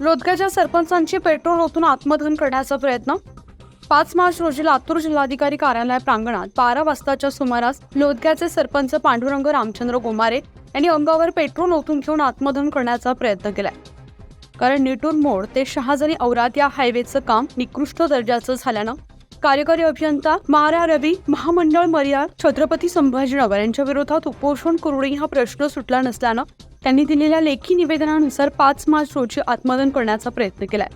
लोदग्याच्या सरपंचांची पेट्रोल ओतून आत्मदहन करण्याचा प्रयत्न। 5 मार्च रोजी लातूर जिल्हाधिकारी कार्यालय प्रांगणात 12 वाजताच्या सुमारास लोदग्याचे सरपंच पांडुरंग रामचंद्र गोमारे यांनी अंगावर पेट्रोल ओतून घेऊन आत्मदहन करण्याचा प्रयत्न केलाय। कारण निटूर मोड ते शहाजनी औराद या हायवेचं काम निकृष्ट दर्जाचं झाल्यानं कार्यकारी अभियंता मारा रवी महामंडळ मर्याद छत्रपती संभाजीनगर यांच्या विरोधात उपोषण करूनही हा प्रश्न सुटला नसल्यानं त्यांनी दिलेल्या लेखी निवेदनानुसार 5 मार्च रोजी आत्मदहन करण्याचा प्रयत्न केलाय।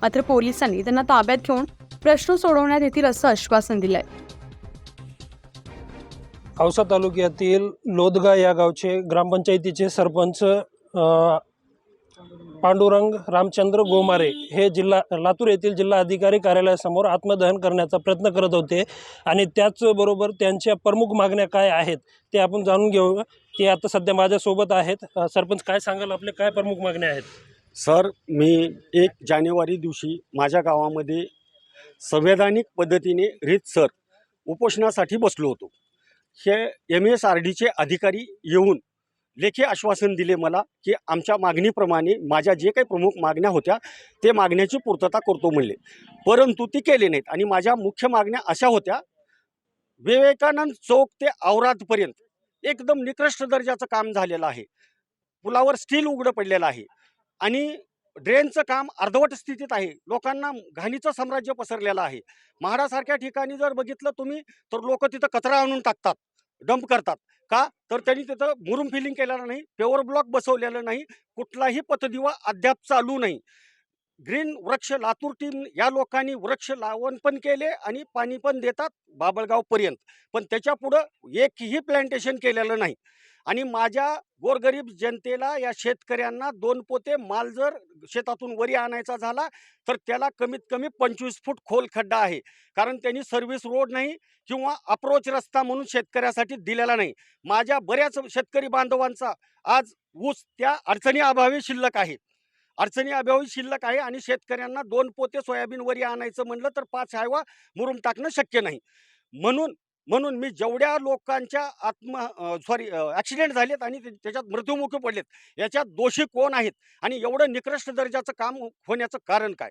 मात्र पोलिसांनी त्यांना ताब्यात घेऊन प्रश्न सोडवण्यात येतील असं आश्वासन दिलंय। औसा तालुक्यातील लोदगा या गावचे ग्रामपंचायतीचे सरपंच पांडुरंग रामचंद्र गोमारे हे लातूर येथील जिल्हा अधिकारी कार्यालयासमोर आत्मदहन करण्याचा प्रयत्न करत होते आणि त्याचबरोबर त्यांच्या प्रमुख मागण्या काय आहेत ते आपण जाणून घेऊ। ते आता सध्या माझ्यासोबत आहेत। सरपंच, काय सांगाल, आपले काय प्रमुख मागण्या आहेत? सर, मी 1 जानेवारी दिवशी माझ्या गावामध्ये संवैधानिक पद्धतीने रीतसर उपोषणासाठी बसलो होतो। हे MSRDचे अधिकारी येऊन लेखी आश्वासन दिले मला की आमच्या मागणीप्रमाणे माझ्या जे काही प्रमुख मागण्या होत्या ते मागण्याची पूर्तता करतो म्हणले, परंतु ती केले नाहीत। आणि माझ्या मुख्य मागण्या अशा होत्या, विवेकानंद चौक ते औरादपर्यंत एकदम निकृष्ट दर्जाचं काम झालेलं आहे। पुलावर स्टील उघडं पडलेलं आहे आणि ड्रेनचं काम अर्धवट स्थितीत आहे। लोकांना घाणीचं साम्राज्य पसरलेलं आहे। म्हाडासारख्या ठिकाणी जर बघितलं तुम्ही तर लोक तिथं कचरा आणून टाकतात, डंप करतात। का तर त्यांनी तिथं मुरुम फिलिंग केलेलं नाही, पेवर ब्लॉक बसवलेलं नाही, कुठलाही पथदिवा अद्याप चालू नाही। ग्रीन वृक्ष लातूर टीम या लोकांनी वृक्ष लावण पण केले आणि पाणी पण देतात बाबळगावपर्यंत, पण त्याच्या पुढं एकही प्लांटेशन केलेलं नाही। आणि माझ्या गोरगरीब जनतेला, या शेतकऱ्यांना 2 पोते माल जर शेतातून वरी आणायचा झाला तर त्याला कमीत कमी 25 फूट खोल खड्डा आहे, कारण त्यांनी सर्व्हिस रोड नाही किंवा अप्रोच रस्ता म्हणून शेतकऱ्यासाठी दिलेला नाही। माझ्या बऱ्याच शेतकरी बांधवांचा आज ऊस त्या अडचणी शिल्लक आहे आणि शेतकऱ्यांना 2 पोते सोयाबीन वरी आणायचं म्हणलं तर 5 हायवा मुरुम टाकणं शक्य नाही। म्हणून मी जेवढ्या लोकांच्या ॲक्सिडेंट झालेत आणि त्याच्यात मृत्युमुखी पडलेत, याच्यात दोषी कोण आहेत आणि एवढं निकृष्ट दर्जाचं काम होण्याचं कारण काय,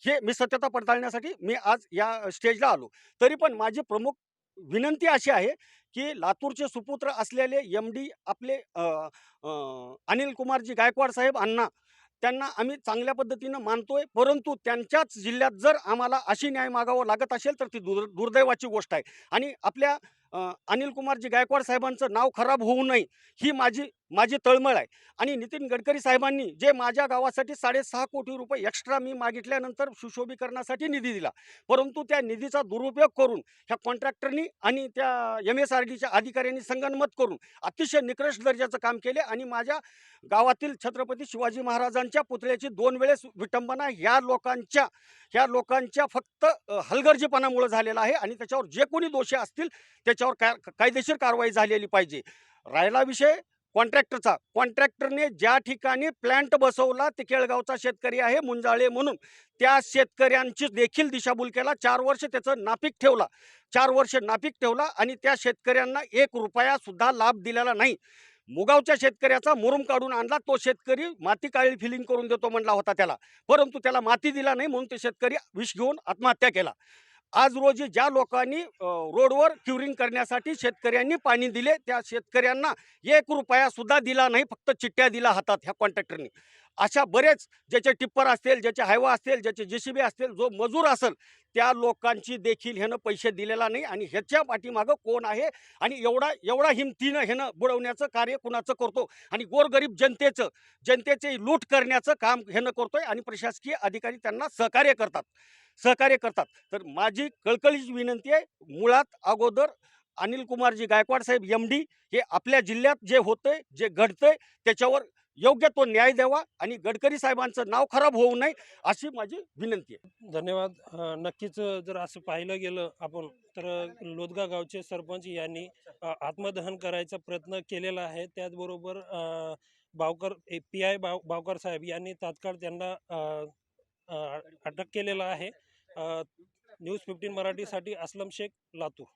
हे मी सत्यता पडताळण्यासाठी मी आज या स्टेजला आलो। तरी पण माझी प्रमुख विनंती अशी आहे की लातूरचे सुपुत्र असलेले MD आपले अनिल कुमारजी गायकवाड साहेब अण्णा, त्यांना आम्ही चांगल्या पद्धतीनं मानतोय, परंतु त्यांच्याच जिल्ह्यात जर आम्हाला अशी न्याय मागावं लागत असेल तर ती दुर्दैवाची गोष्ट आहे। आणि आपल्या अनिल कुमारजी गायकवाड साहेबांचं नाव खराब होऊ नये ही माझी तळमळ आहे। आणि नितीन गडकरी साहेबांनी जे माझ्या गावासाठी 6.5 कोटी रुपये एक्स्ट्रा मी मागितल्यानंतर सुशोभीकरणासाठी निधी दिला, परंतु त्या निधीचा दुरुपयोग करून ह्या कॉन्ट्रॅक्टरनी आणि त्या MSRDच्या अधिकाऱ्यांनी संगनमत करून अतिशय निकृष्ट दर्जाचं काम केले। आणि माझ्या गावातील छत्रपती शिवाजी महाराजांच्या पुतळ्याची 2 वेळेस विटंबना ह्या लोकांच्या फक्त हलगर्जीपणामुळे झालेला आहे आणि त्याच्यावर जे कोणी दोषी असतील त्याच्यावर कायदेशीर कारवाई झालेली पाहिजे। राहिला विषय कॉन्ट्रॅक्टरचा, कॉन्ट्रॅक्टरने ज्या ठिकाणी प्लॅन्ट बसवला ते केळगावचा शेतकरी आहे मुंजाळे म्हणून, त्या शेतकऱ्यांची देखील दिशाभूल केला। 4 वर्ष त्याचं नापीक ठेवला आणि त्या शेतकऱ्यांना 1 रुपया सुद्धा लाभ दिलेला नाही। मुगावच्या शेतकऱ्याचा मुरुम काढून आणला, तो शेतकरी माती काळी फिलिंग करून देतो म्हणला होता त्याला, परंतु त्याला माती दिला नाही म्हणून ते शेतकरी विष घेऊन आत्महत्या केला। आज रोजी ज्या लोकांनी रोडवर क्युरिंग करण्यासाठी शेतकऱ्यांनी पाणी दिले, त्या शेतकऱ्यांना 1 रुपया सुद्धा दिला नाही, फक्त चिठ्ठ्या दिला हातात ह्या कॉन्ट्रॅक्टरनी। अशा बरेच ज्याचे टिप्पर असतील, ज्याचे हायवा असतील, ज्याचे JCB असतील, जो मजूर असेल त्या लोकांची देखील ह्यानं पैसे दिलेला नाही। आणि ह्याच्या पाठीमागं कोण आहे आणि एवढा हिमतीनं ह्यानं बुडवण्याचं कार्य कुणाचं करतो आणि गोरगरीब जनतेचे लूट करण्याचं काम ह्यानं करतोय आणि प्रशासकीय अधिकारी त्यांना सहकार्य करतात। तर माझी कळकळीची विनंती आहे, मुळात अगोदर अनिल कुमारजी गायकवाड साहेब MD हे आपल्या जिल्ह्यात जे होतंय, जे घडतंय त्याच्यावर योग्य तो न्याय द्यावा आणि गडकरी साहेबांचं नाव खराब होऊ नये अशी माझी विनंती आहे। धन्यवाद। नक्कीच जर असं पाहिलं गेलं आपण तर लोदगा गावचे सरपंच यांनी आत्मदहन करायचा प्रयत्न केलेला आहे। त्याचबरोबर बावकर PI बावकर साहेब यांनी तात्काळ त्यांना अटक केलेला आहे। न्यूज 15 मराठीसाठी असलम शेख, लातूर।